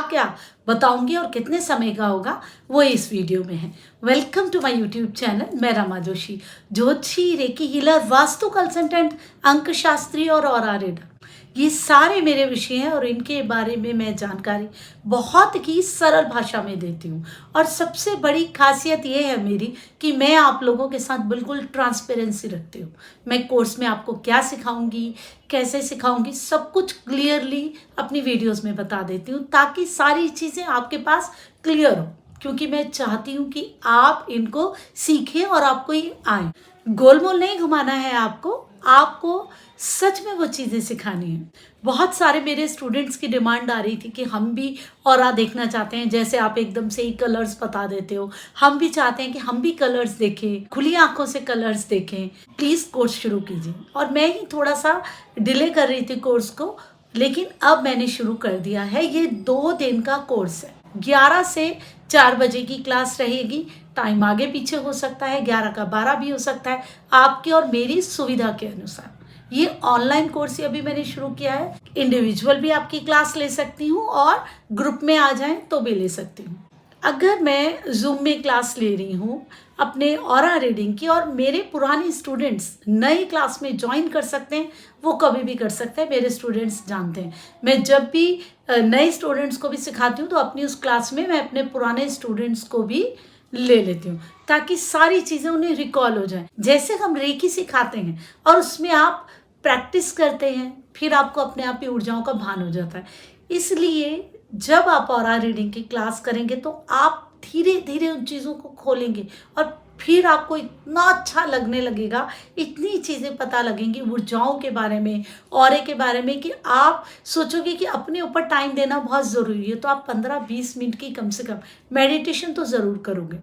क्या बताऊंगी और कितने समय का होगा वो इस वीडियो में है। Welcome to my YouTube channel. मैं रमा जोशी, ज्योतिषी, रेकी हीलर, वास्तु कंसल्टेंट, अंक शास्त्री और ऑरा रीडर। ये सारे मेरे विषय हैं और इनके बारे में मैं जानकारी बहुत ही सरल भाषा में देती हूँ। और सबसे बड़ी खासियत ये है मेरी कि मैं आप लोगों के साथ बिल्कुल ट्रांसपेरेंसी रखती हूँ। मैं कोर्स में आपको क्या सिखाऊंगी, कैसे सिखाऊंगी, सब कुछ क्लियरली अपनी वीडियोस में बता देती हूँ ताकि सारी चीज़ें आपके पास क्लियर हो, क्योंकि मैं चाहती हूँ कि आप इनको सीखें और आपको ये आए। गोलमोल नहीं घुमाना है आपको सच में वो चीज़ें सिखानी है। बहुत सारे मेरे स्टूडेंट्स की डिमांड आ रही थी कि हम भी ऑरा देखना चाहते हैं, जैसे आप एकदम से ही कलर्स बता देते हो, हम भी चाहते हैं कि हम भी कलर्स देखें, खुली आंखों से कलर्स देखें। प्लीज़ कोर्स शुरू कीजिए। और मैं ही थोड़ा सा डिले कर रही थी कोर्स को, लेकिन अब मैंने शुरू कर दिया है। ये 2 दिन का कोर्स है। 11 से 4 बजे की क्लास रहेगी। टाइम आगे पीछे हो सकता है, 11 का 12 भी हो सकता है, आपके और मेरी सुविधा के अनुसार। ये ऑनलाइन कोर्स ही अभी मैंने शुरू किया है। इंडिविजुअल भी आपकी क्लास ले सकती हूँ और ग्रुप में आ जाएं तो भी ले सकती हूँ। अगर मैं जूम में क्लास ले रही हूँ अपने ऑरा रीडिंग की, और मेरे पुराने स्टूडेंट्स नई क्लास में ज्वाइन कर सकते हैं, वो कभी भी कर सकते हैं। मेरे स्टूडेंट्स जानते हैं मैं जब भी नए स्टूडेंट्स को भी सिखाती हूँ तो अपनी उस क्लास में मैं अपने पुराने स्टूडेंट्स को भी ले लेती हूँ ताकि सारी चीज़ें उन्हें रिकॉल हो जाए। जैसे हम रेकी सिखाते हैं और उसमें आप प्रैक्टिस करते हैं, फिर आपको अपने आप ही ऊर्जाओं का भान हो जाता है। इसलिए जब आप ऑरा रीडिंग की क्लास करेंगे तो आप धीरे धीरे उन चीज़ों को खोलेंगे और फिर आपको इतना अच्छा लगने लगेगा, इतनी चीज़ें पता लगेंगी ऊर्जाओं के बारे में, ऑरे के बारे में, कि आप सोचोगे कि अपने ऊपर टाइम देना बहुत ज़रूरी है। तो आप 15-20 मिनट की कम से कम मेडिटेशन तो ज़रूर करोगे।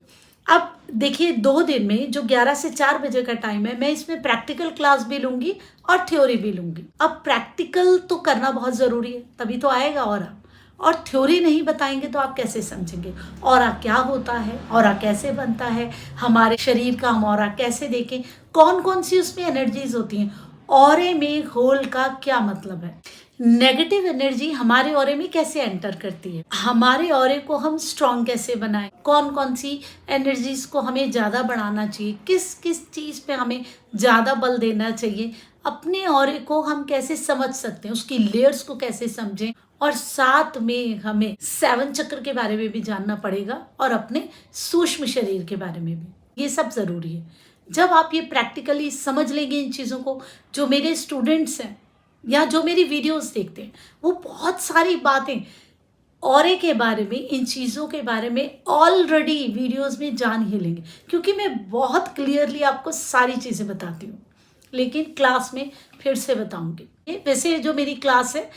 अब देखिए, 2 दिन में जो 11 से 4 बजे का टाइम है, मैं इसमें प्रैक्टिकल क्लास भी लूँगी और थ्योरी भी लूँगी। अब प्रैक्टिकल तो करना बहुत ज़रूरी है, तभी तो आएगा ऑरा। और थ्योरी नहीं बताएंगे तो आप कैसे समझेंगे ऑरा क्या होता है, ऑरा कैसे बनता है, हमारे शरीर का हम ऑरा कैसे देखें, कौन कौन सी उसमें एनर्जीज होती हैं, ऑरे में होल का क्या मतलब है, नेगेटिव एनर्जी हमारे ऑरे में कैसे एंटर करती है, हमारे ऑरे को हम स्ट्रॉन्ग कैसे बनाएं, कौन कौन सी एनर्जीज को हमें ज़्यादा बढ़ाना चाहिए, किस किस चीज़ पे हमें ज़्यादा बल देना चाहिए, अपने ऑरे को हम कैसे समझ सकते हैं, उसकी लेयर्स को कैसे समझें, और साथ में हमें 7 चक्र के बारे में भी जानना पड़ेगा और अपने सूक्ष्म शरीर के बारे में भी। ये सब ज़रूरी है। जब आप ये प्रैक्टिकली समझ लेंगे इन चीज़ों को, जो मेरे स्टूडेंट्स हैं या जो मेरी वीडियोस देखते हैं, वो बहुत सारी बातें ऑरे के बारे में, इन चीज़ों के बारे में ऑलरेडी वीडियोस में जान ही लेंगे, क्योंकि मैं बहुत क्लियरली आपको सारी चीज़ें बताती हूँ। लेकिन क्लास में फिर से बताऊंगी। वैसे जो मेरी क्लास है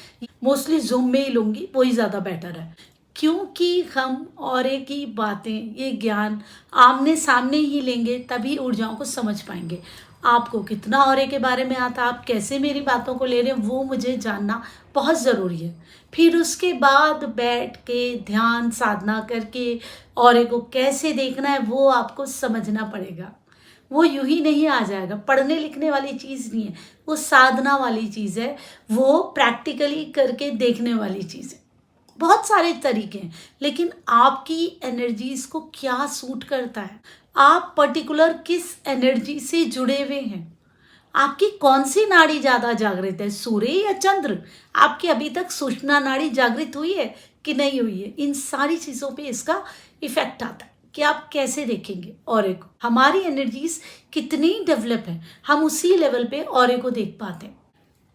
मोस्टली जूम में ही लूँगी, वही ज़्यादा बेटर है, क्योंकि हम ऑरे की बातें, ये ज्ञान आमने सामने ही लेंगे तभी ऊर्जाओं को समझ पाएंगे। आपको कितना ऑरे के बारे में आता, आप कैसे मेरी बातों को ले रहे हैं, वो मुझे जानना बहुत ज़रूरी है। फिर उसके बाद बैठ के ध्यान साधना करके ऑरे को कैसे देखना है वो आपको समझना पड़ेगा। वो यूं ही नहीं आ जाएगा, पढ़ने लिखने वाली चीज़ नहीं है, वो साधना वाली चीज़ है, वो प्रैक्टिकली करके देखने वाली चीज़ है। बहुत सारे तरीके हैं, लेकिन आपकी एनर्जीज को क्या सूट करता है, आप पर्टिकुलर किस एनर्जी से जुड़े हुए हैं, आपकी कौन सी नाड़ी ज़्यादा जागृत है, सूर्य या चंद्र, आपकी अभी तक सुषुम्ना नाड़ी जागृत हुई है कि नहीं हुई है, इन सारी चीज़ों पे इसका इफेक्ट आता है कि आप कैसे देखेंगे ऑरे को। हमारी एनर्जीज कितनी डेवलप है, हम उसी लेवल पे ऑरे को देख पाते हैं।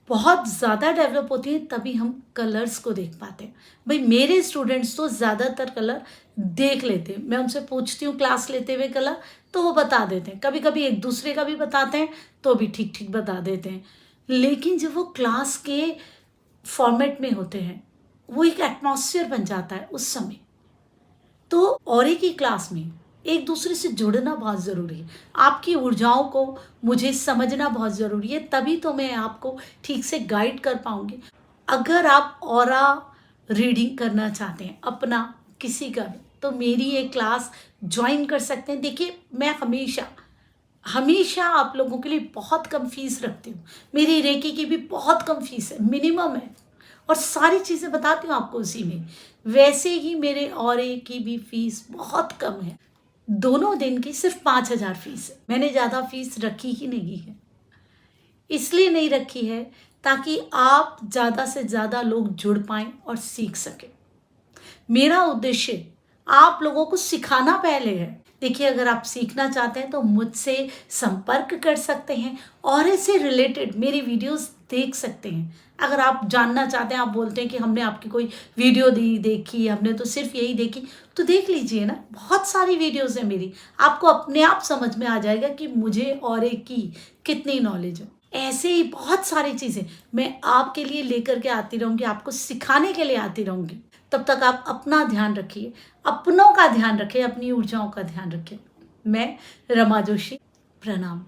बहुत ज़्यादा डेवलप होती है तभी हम कलर्स को देख पाते हैं। भाई मेरे स्टूडेंट्स तो ज़्यादातर कलर देख लेते हैं, मैं उनसे पूछती हूँ क्लास लेते हुए कलर, तो वो बता देते हैं। कभी कभी एक दूसरे का भी बताते हैं तो भी ठीक ठीक बता देते हैं। लेकिन जब वो क्लास के फॉर्मेट में होते हैं, वो एक एटमॉस्फेयर बन जाता है उस समय। तो ऑरे की क्लास में एक दूसरे से जुड़ना बहुत ज़रूरी है, आपकी ऊर्जाओं को मुझे समझना बहुत ज़रूरी है, तभी तो मैं आपको ठीक से गाइड कर पाऊंगी। अगर आप ऑरा रीडिंग करना चाहते हैं अपना किसी का भी, तो मेरी ये क्लास ज्वाइन कर सकते हैं। देखिए, मैं हमेशा हमेशा आप लोगों के लिए बहुत कम फीस रखती हूँ। मेरी रेकी की भी बहुत कम फीस है, मिनिमम है, और सारी चीज़ें बताती हूँ आपको उसी में। वैसे ही मेरे ऑरे की भी फीस बहुत कम है, दोनों दिन की सिर्फ 5,000 फीस है। मैंने ज़्यादा फीस रखी ही नहीं है। इसलिए नहीं रखी है ताकि आप ज़्यादा से ज़्यादा लोग जुड़ पाएँ और सीख सकें। मेरा उद्देश्य आप लोगों को सिखाना पहले है। देखिए, अगर आप सीखना चाहते हैं तो मुझसे संपर्क कर सकते हैं और इससे रिलेटेड मेरी वीडियोस देख सकते हैं। अगर आप जानना चाहते हैं, आप बोलते हैं कि हमने आपकी कोई वीडियो देखी, हमने तो सिर्फ यही देखी, तो देख लीजिए ना, बहुत सारी वीडियोस हैं मेरी। आपको अपने आप समझ में आ जाएगा कि मुझे और एक की कितनी नॉलेज है। ऐसे ही बहुत सारी चीज़ें मैं आपके लिए लेकर के आती रहूँगी, आपको सिखाने के लिए आती रहूँगी। तब तक आप अपना ध्यान रखिए, अपनों का ध्यान रखें, अपनी ऊर्जाओं का ध्यान रखें। मैं रमा जोशी, प्रणाम।